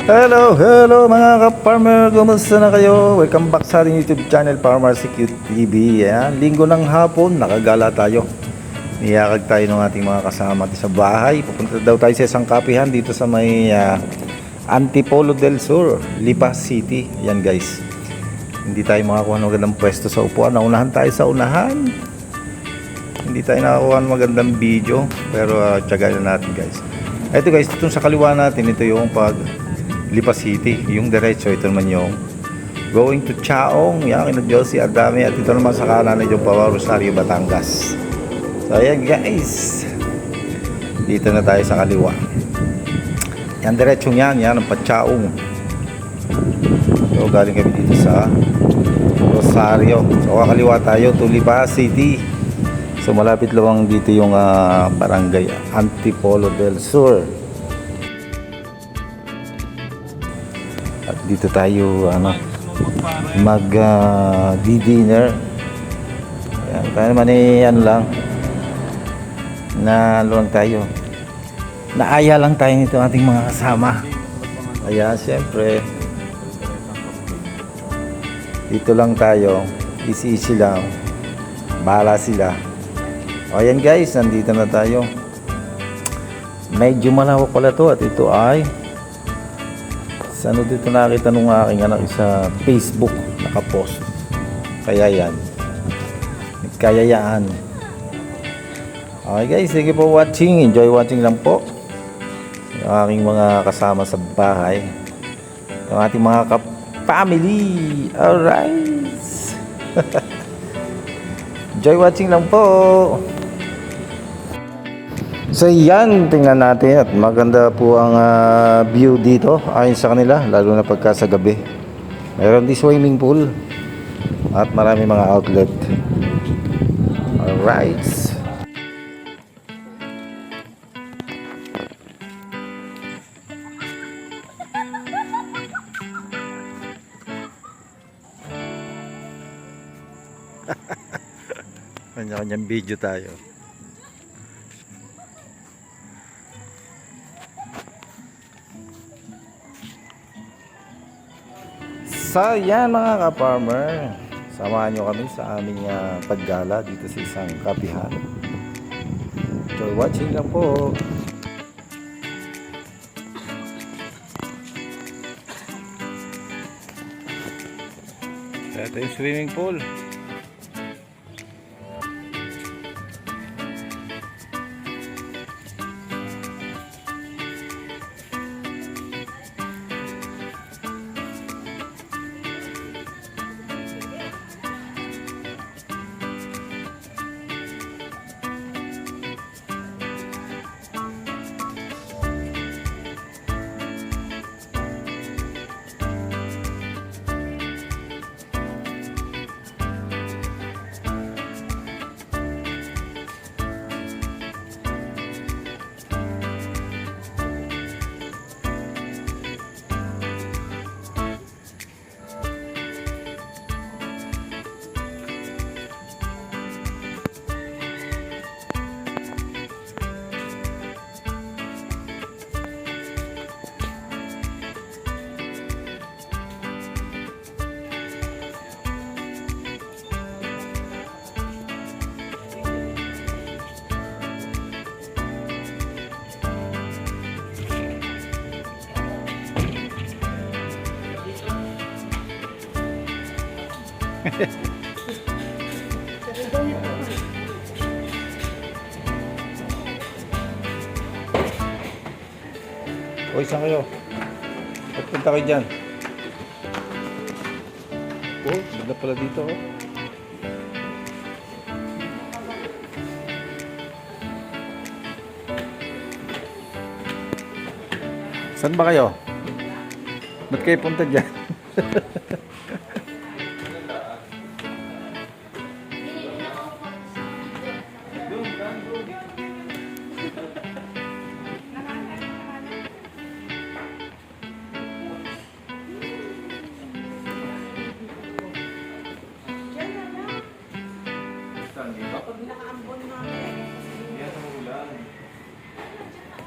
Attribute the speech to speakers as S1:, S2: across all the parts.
S1: Hello mga ka-farmer, kumusta na kayo? Welcome back sa ating YouTube channel, Farmer Security TV. Ayan, linggo ng hapon, nakagala tayo. Niyakag tayo ng ating mga kasama sa bahay. Pupunta daw tayo sa isang kapihan dito sa may Antipolo del Sur, Lipa City. Ayan guys, hindi tayo makakuha ng magandang pwesto sa upuan. Naunahan tayo sa unahan. Hindi tayo nakakuha ng magandang video, pero tiyagayan natin guys. Ito guys, itong sa kaliwa natin, ito yung Lipa City, yung diretso. Ito naman yung going to Chaong, yan kina Josie Adame. At ito naman sa kanan yung Pawa Rosario, Batangas. So ayan guys, dito na tayo sa kaliwa. Yan diretsong yan ang pa-Chaong. So galing kami dito sa Rosario. So kakaliwa tayo to Lipa City. So malapit lang dito yung barangay Antipolo del Sur. At dito tayo mag-dinner. Ayan, tayo naman lang na lang tayo. Naaya lang tayo nito ating mga kasama. Ayan, siyempre dito lang tayo. Easy lang. Bahala sila. O ayan guys, nandito na tayo. Medyo malawak pala to. At ito ay saan dito nakita nung aking anak sa Facebook nakapost. Kaya yan, nagkayayaan. Okay guys, sige po watching. Enjoy watching lang po. Yung aking mga kasama sa bahay, yung ating mga ka-family. Alright. Enjoy watching lang po. So yan, tingnan natin at maganda po ang view dito ayon sa kanila, lalo na pagka sa gabi. Meron din swimming pool at marami mga outlet. Alright. Kanya-kanyang video tayo. So yan mga ka-farmer, samahan nyo kami sa aming paggala dito sa isang kapihan. Enjoy watching lang po. Ito yung swimming pool. Uy, saan kayo? Ba't punta kayo dyan? Oh, bigla pala dito oh. Saan ba kayo? Ba't kayo punta dyan?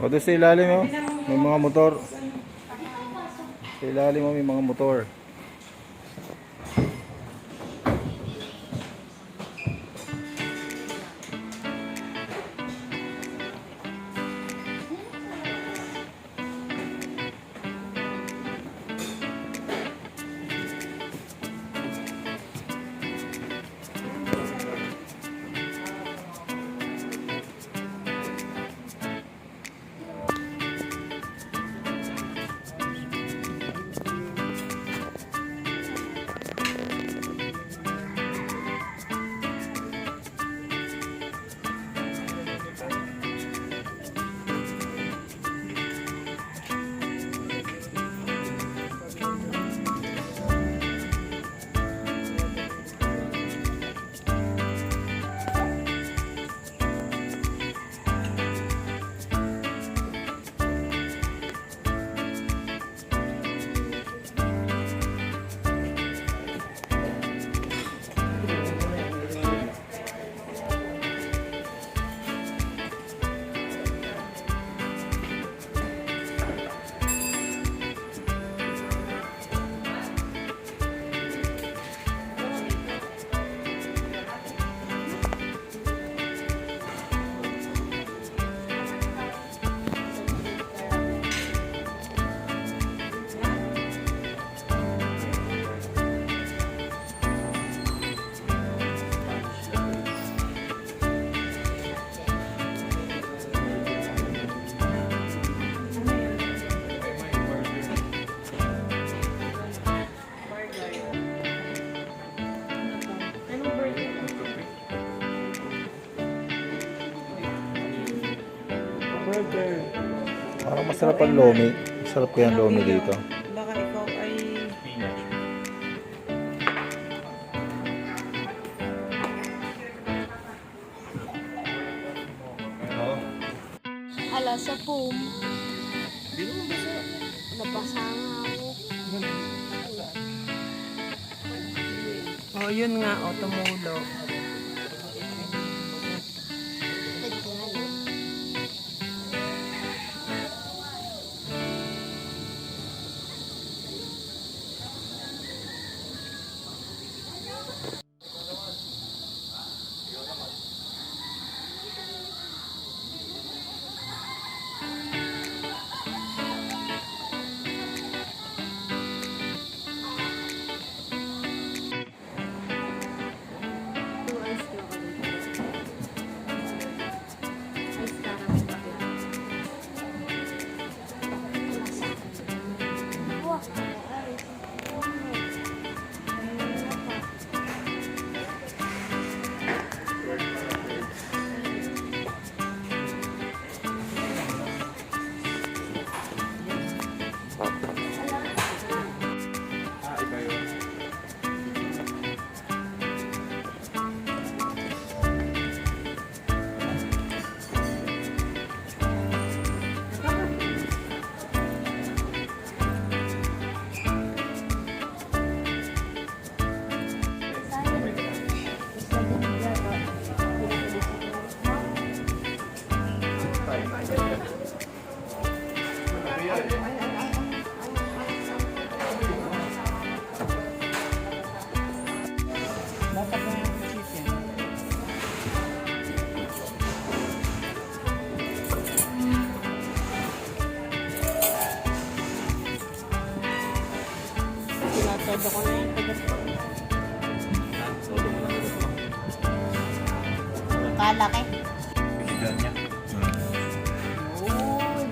S1: O doon sa ilalim oh, may mga motor. Sa ilalim mo may mga motor.
S2: Burger.
S1: Parang masarap ang lomi. Masarap kaya ang lomi dito.
S2: Baka ikaw ay...
S3: Ala sa pum. Nabasa nga ako.
S2: Oh, yun nga, o, tumulo.
S3: Todo ko na yung tagat ko. Kalaki.
S1: Bigyan niya.
S3: Yun.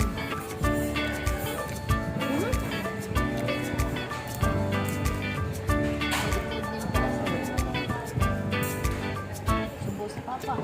S3: Subo sa papa.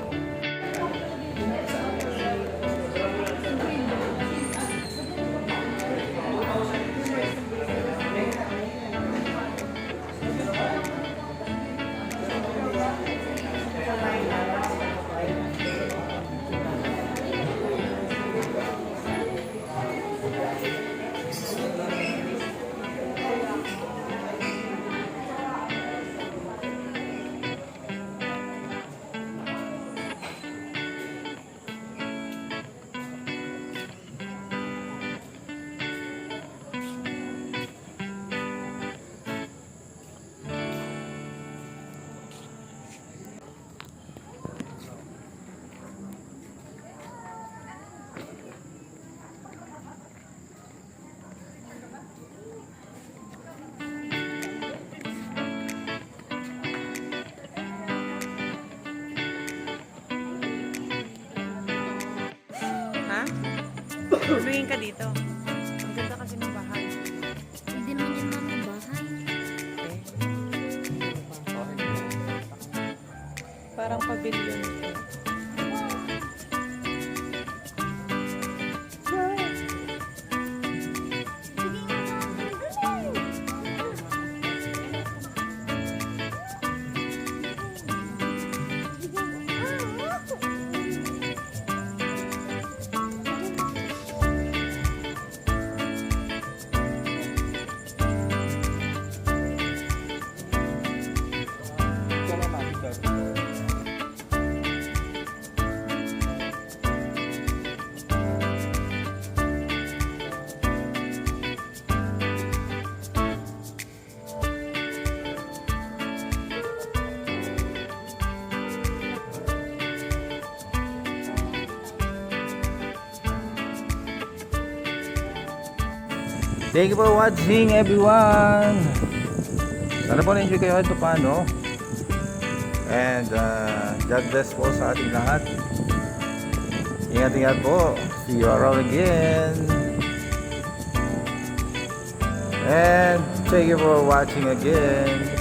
S2: Tumingin ka dito. Ang ganda kasi ng bahay.
S3: Hindi naman yan mga bahay.
S2: Eh. Parang pavilion.
S1: Thank you for watching, everyone. Sana po na-enjoy kayo ito paano. And God bless po sa ating lahat. Ingat-ingat po. See you around again. And thank you for watching again.